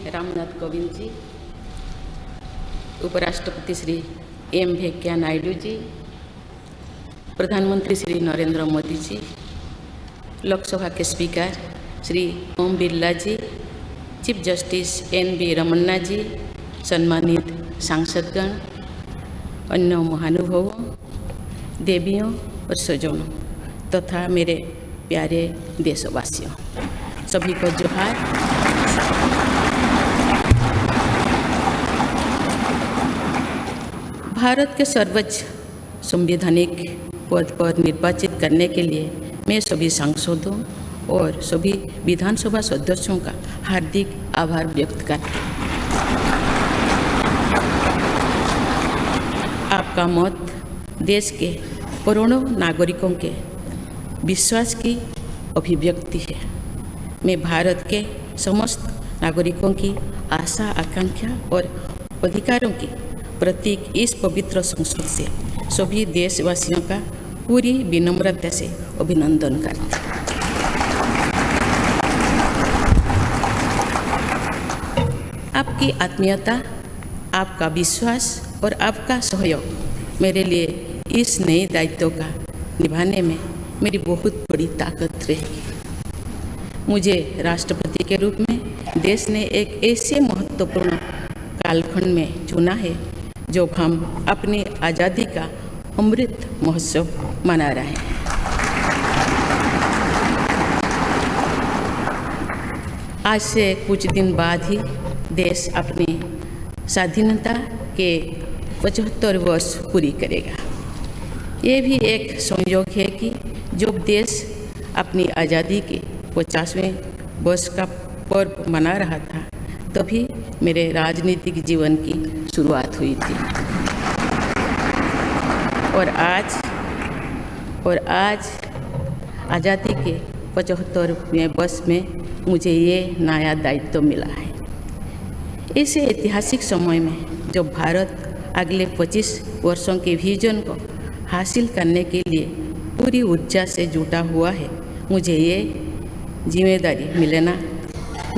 रामनाथ कोविंद जी, उपराष्ट्रपति श्री एम वेंकैया नायडू जी, प्रधानमंत्री श्री नरेंद्र मोदी जी, लोकसभा के स्पीकर श्री ओम बिरला जी, चीफ जस्टिस एन.वी. रमन्ना जी, सम्मानित सांसदगण, अन्य महानुभावों, देवियों और स्वजनों तथा मेरे प्यारे देशवासियों, सभी को जोहार। भारत के सर्वोच्च संवैधानिक पद पर निर्वाचित करने के लिए मैं सभी सांसदों और सभी विधानसभा सदस्यों का हार्दिक आभार व्यक्त करती हूँ। आपका मत देश के करोड़ों नागरिकों के विश्वास की अभिव्यक्ति है। मैं भारत के समस्त नागरिकों की आशा, आकांक्षा और अधिकारों की प्रतीक इस पवित्र संसद से सभी देशवासियों का पूरी विनम्रता से अभिनंदन करती हूँ। आपकी आत्मीयता, आपका विश्वास और आपका सहयोग मेरे लिए इस नए दायित्व का निभाने में मेरी बहुत बड़ी ताकत रहेगी। मुझे राष्ट्रपति के रूप में देश ने एक ऐसे महत्वपूर्ण कालखंड में चुना है जब हम अपनी आज़ादी का अमृत महोत्सव मना रहे हैं। आज से कुछ दिन बाद ही देश अपनी स्वाधीनता के 75 वर्ष पूरी करेगा। ये भी एक संयोग है कि जब देश अपनी आज़ादी के 50वें वर्ष का पर्व मना रहा था, तभी मेरे राजनीतिक जीवन की शुरुआत हुई थी। और आज आज़ादी के 75वें वर्ष में मुझे ये नया दायित्व मिला है। ऐसे ऐतिहासिक समय में जब भारत अगले 25 वर्षों के विजन को हासिल करने के लिए पूरी ऊर्जा से जुटा हुआ है, मुझे ये जिम्मेदारी मिलना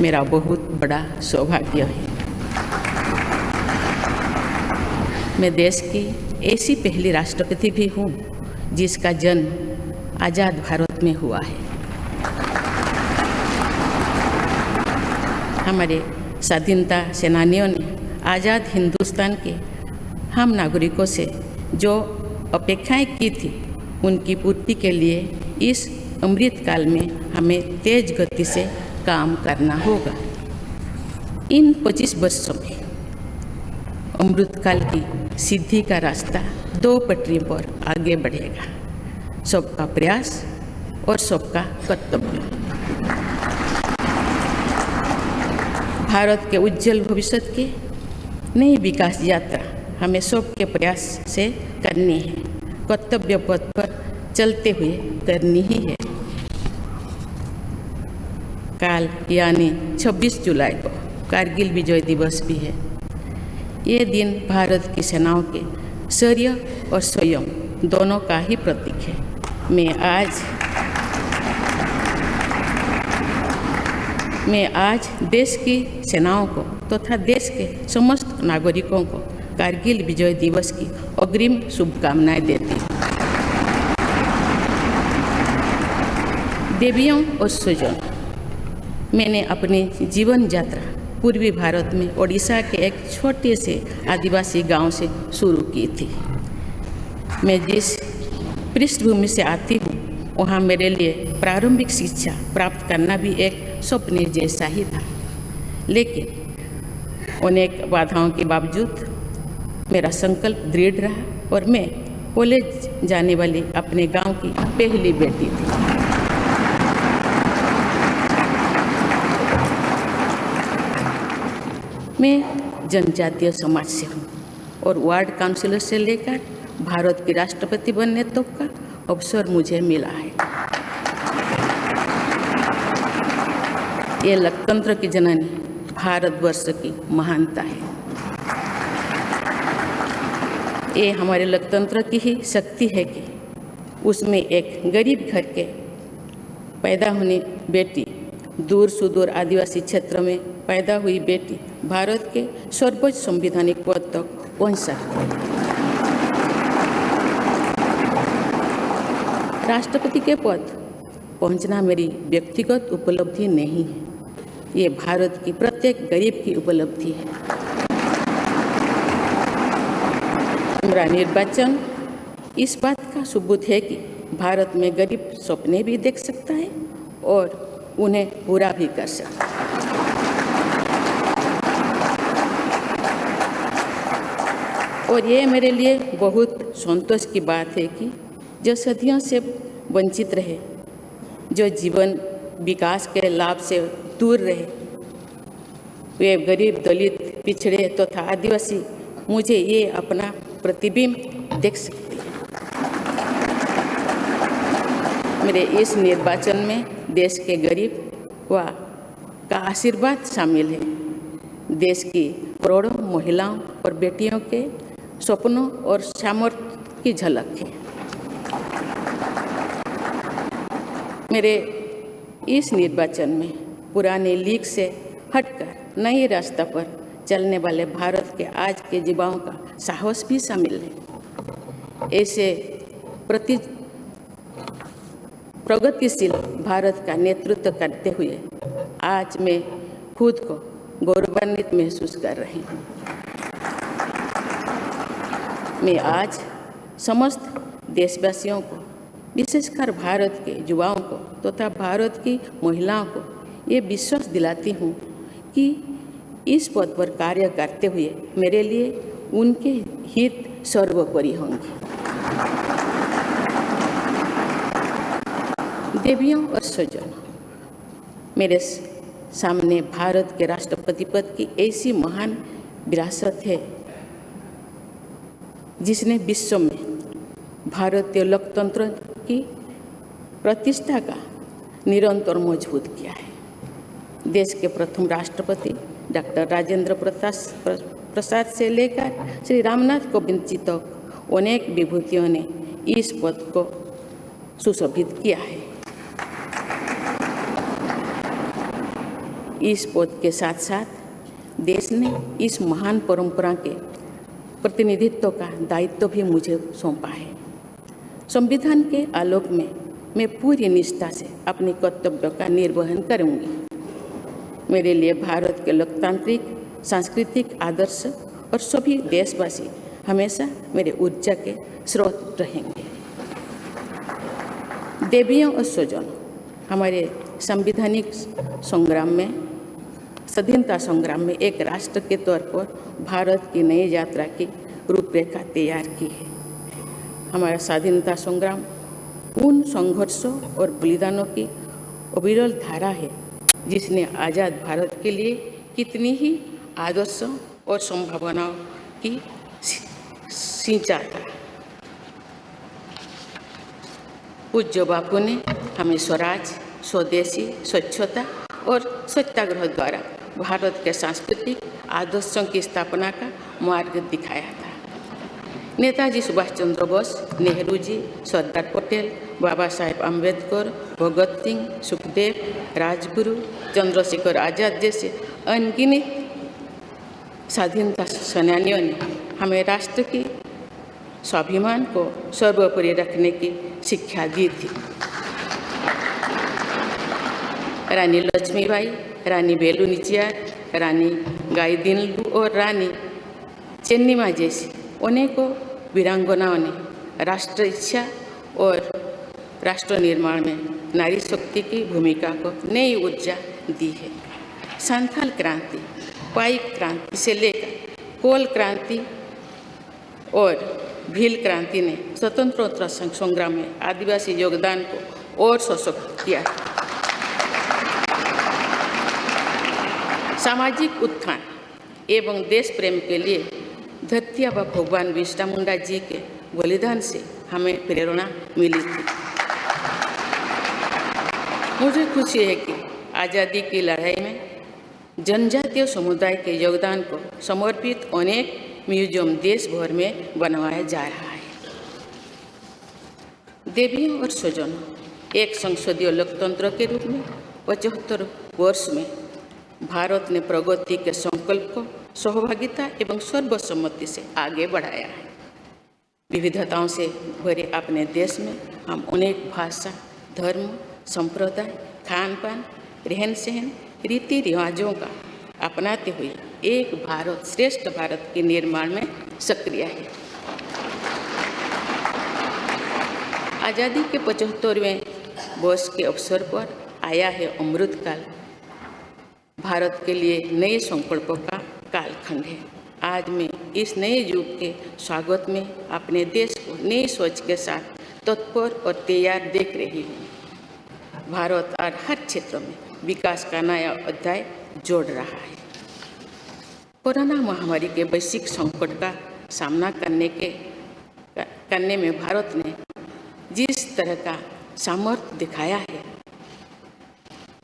मेरा बहुत बड़ा सौभाग्य है। मैं देश की ऐसी पहली राष्ट्रपति भी हूँ जिसका जन्म आज़ाद भारत में हुआ है। हमारे स्वाधीनता सेनानियों ने आज़ाद हिंदुस्तान के हम नागरिकों से जो अपेक्षाएं की थी, उनकी पूर्ति के लिए इस अमृत काल में हमें तेज गति से काम करना होगा। इन 25 वर्षों में अमृत काल की सिद्धि का रास्ता 2 पटरी पर आगे बढ़ेगा, सबका प्रयास और सबका कर्तव्य। भारत के उज्जवल भविष्य की नई विकास यात्रा हमें सबके प्रयास से करनी है, कर्तव्य पथ पर चलते हुए करनी ही है। कल यानी 26 जुलाई को कारगिल विजय दिवस भी है। ये दिन भारत की सेनाओं के शौर्य और संयम दोनों का ही प्रतीक है। मैं आज देश की सेनाओं को तथा देश के समस्त नागरिकों को कारगिल विजय दिवस की अग्रिम शुभकामनाएं देती हूँ। देवियों और स्वजनों, मैंने अपनी जीवन यात्रा पूर्वी भारत में ओडिशा के एक छोटे से आदिवासी गांव से शुरू की थी। मैं जिस पृष्ठभूमि से आती हूँ, वहाँ मेरे लिए प्रारंभिक शिक्षा प्राप्त करना भी एक स्वप्न जैसा ही था, लेकिन अनेक बाधाओं के बावजूद मेरा संकल्प दृढ़ रहा और मैं कॉलेज जाने वाली अपने गांव की पहली बेटी थी। मैं जनजातीय समाज से हूँ और वार्ड काउंसिलर से लेकर भारत की राष्ट्रपति बनने तक का अवसर मुझे मिला है। ये लोकतंत्र की जननी भारतवर्ष की महानता है। ये हमारे लोकतंत्र की ही शक्ति है कि उसमें एक गरीब घर के पैदा होने बेटी दूर सुदूर आदिवासी क्षेत्र में पैदा हुई बेटी भारत के सर्वोच्च संवैधानिक पद तक पहुंच सकती है। राष्ट्रपति के पद पहुंचना मेरी व्यक्तिगत उपलब्धि नहीं है, ये भारत की प्रत्येक गरीब की उपलब्धि है। मेरा निर्वाचन इस बात का सबूत है कि भारत में गरीब सपने भी देख सकता है और उन्हें पूरा भी कर सकता है। और ये मेरे लिए बहुत संतोष की बात है कि जो सदियों से वंचित रहे, जो जीवन विकास के लाभ से दूर रहे, वे गरीब, दलित, पिछड़े तथा आदिवासी मुझे ये अपना प्रतिबिंब देख सकते हैं। मेरे इस निर्वाचन में देश के गरीब व का आशीर्वाद शामिल है। देश की करोड़ों महिलाओं और बेटियों के सपनों और सामर्थ्य की झलक है। मेरे इस निर्वाचन में पुराने लीग से हटकर नए रास्ते पर चलने वाले भारत के आज के युवाओं का साहस भी शामिल है। ऐसे प्रगतिशील भारत का नेतृत्व करते हुए आज मैं खुद को गौरवान्वित महसूस कर रही हूँ। मैं आज समस्त देशवासियों को, विशेषकर भारत के युवाओं को तथा भारत की महिलाओं को ये विश्वास दिलाती हूँ कि इस पद पर कार्य करते हुए मेरे लिए उनके हित सर्वोपरि होंगे। देवियों और स्वजनों, मेरे सामने भारत के राष्ट्रपति पद की ऐसी महान विरासत है जिसने विश्व में भारतीय लोकतंत्र की प्रतिष्ठा का निरंतर मजबूत किया है। देश के प्रथम राष्ट्रपति डॉक्टर राजेंद्र प्रसाद से लेकर श्री रामनाथ कोविंद जी तक अनेक विभूतियों ने इस पद को सुशोभित किया है। इस पद के साथ साथ देश ने इस महान परंपरा के प्रतिनिधित्व का दायित्व भी मुझे सौंपा है। संविधान के आलोक में मैं पूरी निष्ठा से अपने कर्तव्यों का निर्वहन करूंगी। मेरे लिए भारत के लोकतांत्रिक सांस्कृतिक आदर्श और सभी देशवासी हमेशा मेरे ऊर्जा के स्रोत रहेंगे। देवियों और स्वजनों, हमारे संवैधानिक संग्राम में, स्वाधीनता संग्राम में एक राष्ट्र के तौर पर भारत की नई यात्रा की रूपरेखा तैयार की है। हमारा स्वाधीनता संग्राम उन संघर्षों और बलिदानों की अविरल धारा है जिसने आज़ाद भारत के लिए कितनी ही आदर्शों और संभावनाओं की सिंचा था। पूज्य बापू ने हमें स्वराज, स्वदेशी, स्वच्छता और सत्याग्रह द्वारा भारत के सांस्कृतिक आदर्शों की स्थापना का मार्ग दिखाया था। नेताजी सुभाष चंद्र बोस, नेहरू जी, सरदार पटेल, बाबा साहेब अम्बेडकर, भगत सिंह, सुखदेव, राजगुरु, चंद्रशेखर आजाद जैसे अनगिनत स्वाधीनता सेनानियों ने हमें राष्ट्र की स्वाभिमान को सर्वोपरि रखने की शिक्षा दी थी। रानी लक्ष्मीबाई, रानी वेलु नाचियार, रानी गाइदिन्लु और रानी चेन्निमा जैसी अनेकों वीरांगनाओं ने राष्ट्र इच्छा और राष्ट्र निर्माण में नारी शक्ति की भूमिका को नई ऊर्जा दी है। संथाल क्रांति, पाइक क्रांति से लेकर कोल क्रांति और भील क्रांति ने स्वतंत्रता संग्राम में आदिवासी योगदान को और सशक्त किया। सामाजिक उत्थान एवं देश प्रेम के लिए धरती आबा भगवान बिरसा मुंडा जी के बलिदान से हमें प्रेरणा मिली थी। मुझे खुशी है कि आज़ादी की लड़ाई में जनजातीय समुदाय के योगदान को समर्पित अनेक म्यूजियम देश भर में बनवाया जा रहा है। देवियों और स्वजनों, एक संसदीय लोकतंत्र के रूप में 75 वर्ष में भारत ने प्रगति के संकल्प को सहभागिता एवं सर्वसम्मति से आगे बढ़ाया है। विविधताओं से भरे अपने देश में हम अनेक भाषा, धर्म, संप्रदाय, खान पान, रहन सहन, रीति रिवाजों का अपनाते हुए एक भारत श्रेष्ठ भारत के निर्माण में सक्रिय है। आज़ादी के 75वें वर्ष के अवसर पर आया है अमृतकाल। भारत के लिए नए संकल्पों का कालखंड है। आज मैं इस नए युग के स्वागत में अपने देश को नई सोच के साथ तत्पर और तैयार देख रही हूँ। भारत और हर क्षेत्र में विकास का नया अध्याय जोड़ रहा है। कोरोना महामारी के वैश्विक संकट का सामना करने में भारत ने जिस तरह का सामर्थ्य दिखाया है,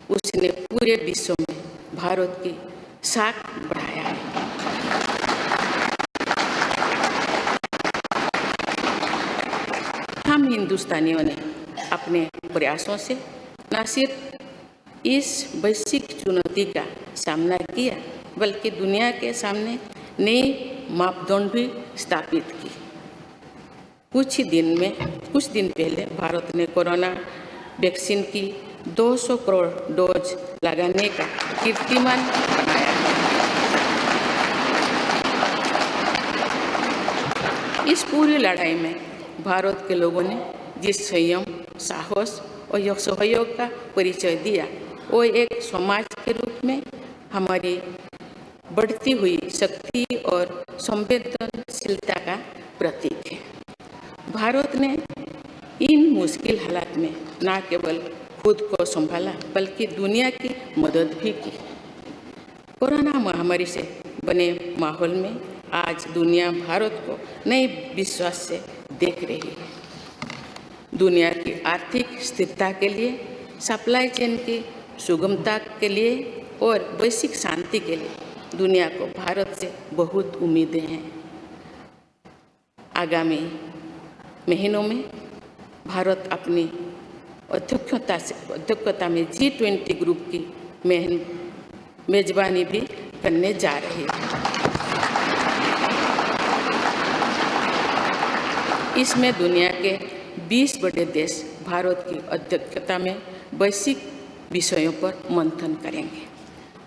उसने पूरे विश्व में भारत की साख बढ़ाया है। हम हिंदुस्तानियों ने अपने प्रयासों से न सिर्फ इस वैश्विक चुनौती का सामना किया, बल्कि दुनिया के सामने नए मापदंड भी स्थापित किए। कुछ दिन पहले भारत ने कोरोना वैक्सीन की 200 करोड़ डोज लगाने का कीर्तिमान बनाया। इस पूरी लड़ाई में भारत के लोगों ने जिस संयम, साहस और सहयोग का परिचय दिया, वो एक समाज के रूप में हमारी बढ़ती हुई शक्ति और संवेदनशीलता का प्रतीक है। भारत ने इन मुश्किल हालात में न केवल खुद को संभाला, बल्कि दुनिया की मदद भी की। कोरोना महामारी से बने माहौल में आज दुनिया भारत को नए विश्वास से देख रही है। दुनिया की आर्थिक स्थिरता के लिए, सप्लाई चेन की सुगमता के लिए और वैश्विक शांति के लिए दुनिया को भारत से बहुत उम्मीदें हैं। आगामी महीनों में भारत अपनी अध्यक्षता में G20 ग्रुप की मेजबानी भी करने जा रही है। इसमें दुनिया के 20 बड़े देश भारत की अध्यक्षता में वैश्विक विषयों पर मंथन करेंगे।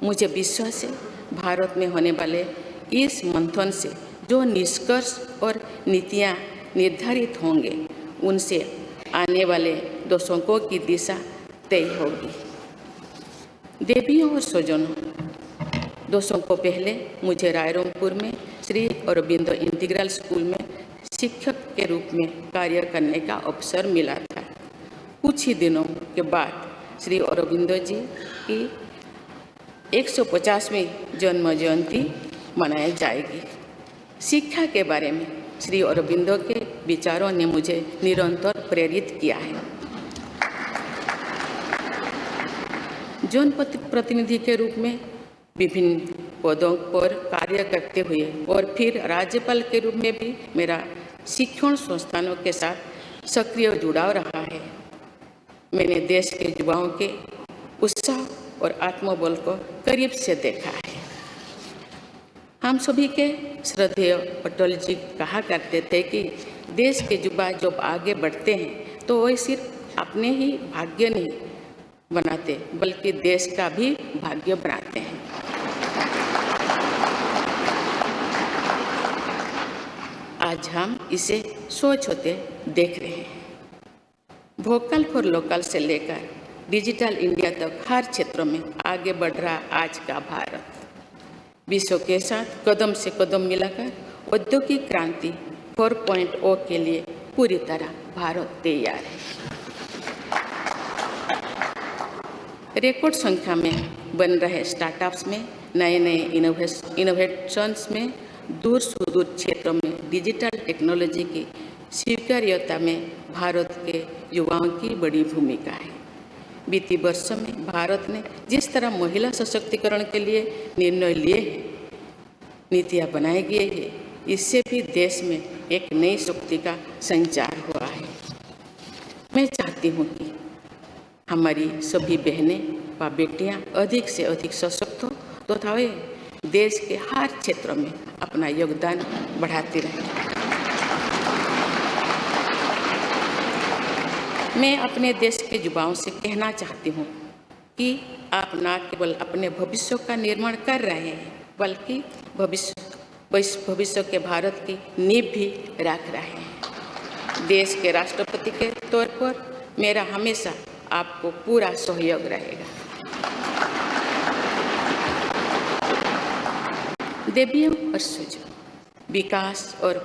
मुझे विश्वास है भारत में होने वाले इस मंथन से जो निष्कर्ष और नीतियाँ निर्धारित होंगे, उनसे आने वाले दशकों की दिशा तय होगी। देवियों और स्वजनों, दशकों पहले मुझे रायरंगपुर में श्री अरबिंदो इंटीग्रल स्कूल में शिक्षक के रूप में कार्य करने का अवसर मिला था। कुछ ही दिनों के बाद श्री अरबिंदो जी की 150वीं जन्म जयंती मनाई जाएगी। शिक्षा के बारे में श्री अरबिंदो के विचारों ने मुझे निरंतर प्रेरित किया है। जन प्रतिनिधि के रूप में विभिन्न पदों पर कार्य करते हुए और फिर राज्यपाल के रूप में भी मेरा शिक्षण संस्थानों के साथ सक्रिय जुड़ाव रहा है। मैंने देश के युवाओं के उत्साह और आत्मबल को करीब से देखा है। हम सभी के श्रद्धेय अटल जी कहा करते थे कि देश के युवा जब आगे बढ़ते हैं तो वे सिर्फ अपने ही भाग्य नहीं बनाते, बल्कि देश का भी भाग्य बनाते हैं। आज हम इसे सोच होते देख रहे हैं। वोकल फॉर लोकल से लेकर डिजिटल इंडिया तक हर क्षेत्र में आगे बढ़ रहा आज का भारत विश्व के साथ कदम से कदम मिलाकर औद्योगिक क्रांति 4.0 के लिए पूरी तरह भारत तैयार है। रिकॉर्ड संख्या में बन रहे स्टार्टअप्स में, नए नए इनोवेशंस में, दूर सुदूर क्षेत्रों में डिजिटल टेक्नोलॉजी की स्वीकार्यता में भारत के युवाओं की बड़ी भूमिका है। बीते वर्षों में भारत ने जिस तरह महिला सशक्तिकरण के लिए निर्णय लिए हैं, नीतियाँ बनाई गई है, इससे भी देश में एक नई शक्ति का संचार हुआ है। मैं चाहती हूँ कि हमारी सभी बहनें व बेटियां अधिक से अधिक सशक्त हो तथा वे देश के हर क्षेत्र में अपना योगदान बढ़ाती रहें। मैं अपने देश के युवाओं से कहना चाहती हूँ कि आप न केवल अपने भविष्य का निर्माण कर रहे हैं बल्कि भविष्य के भारत की नींव भी रख रहे हैं। देश के राष्ट्रपति के तौर पर मेरा हमेशा आपको पूरा सहयोग रहेगा। देवियों और सूर्यों, विकास और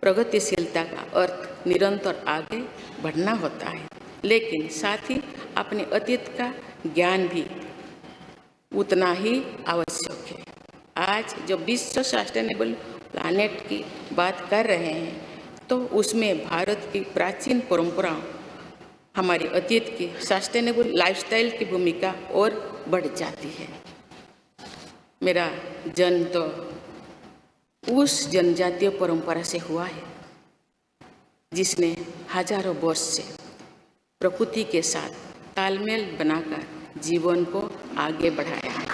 प्रगतिशीलता का अर्थ निरंतर आगे बढ़ना होता है, लेकिन साथ ही अपने अतीत का ज्ञान भी उतना ही आवश्यक है। आज जब विश्व सस्टेनेबल प्लानेट की बात कर रहे हैं तो उसमें भारत की प्राचीन परंपराओं, हमारे अतीत की सस्टेनेबल लाइफस्टाइल की भूमिका और बढ़ जाती है। मेरा जन्म तो उस जनजातीय परंपरा से हुआ है जिसने हजारों वर्ष से प्रकृति के साथ तालमेल बनाकर जीवन को आगे बढ़ाया है।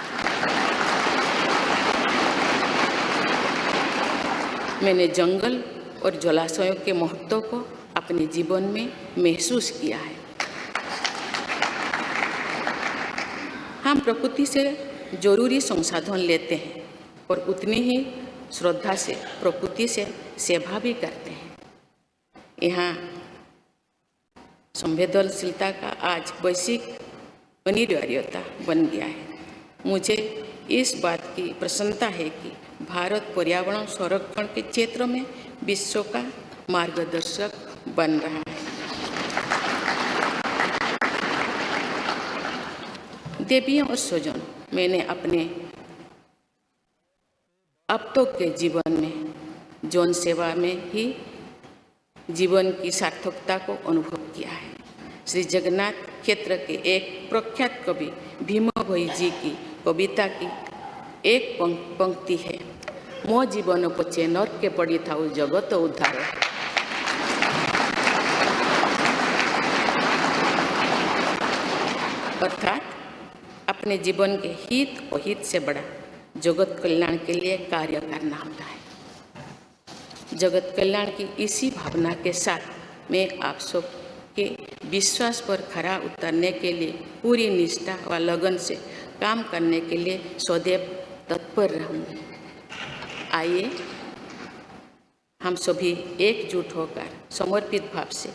मैंने जंगल और जलाशयों के महत्व को अपने जीवन में महसूस किया है। हम प्रकृति से जरूरी संसाधन लेते हैं और उतनी ही श्रद्धा से प्रकृति से सेवा भी करते हैं। यहाँ संवेदनशीलता का आज वैश्विक अनिवार्यता बन गया है। मुझे इस बात की प्रसन्नता है कि भारत पर्यावरण संरक्षण के क्षेत्र में विश्व का मार्गदर्शक बन रहा है। देवियों और स्वजन, मैंने अपने अब तक के जीवन में जौन सेवा में ही जीवन की सार्थकता को अनुभव किया है। श्री जगन्नाथ क्षेत्र के एक प्रख्यात कवि भीमा भोई जी की कविता की एक पंक्ति है, मो जीवन पछे नर्क के पड़ी था जगत उद्धार। अर्थात अपने जीवन के हित और हित से बड़ा जगत कल्याण के लिए कार्य करना होता है। जगत कल्याण की इसी भावना के साथ मैं आप सब के विश्वास पर खरा उतरने के लिए पूरी निष्ठा व लगन से काम करने के लिए सदैव तत्पर रहूँगी। आइए हम सभी एकजुट होकर समर्पित भाव से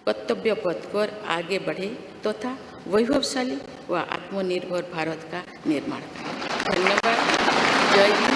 कर्तव्य पथ पर आगे बढ़े तथा वैभवशाली व आत्मनिर्भर भारत का निर्माण करें। धन्यवाद। जय हिंद।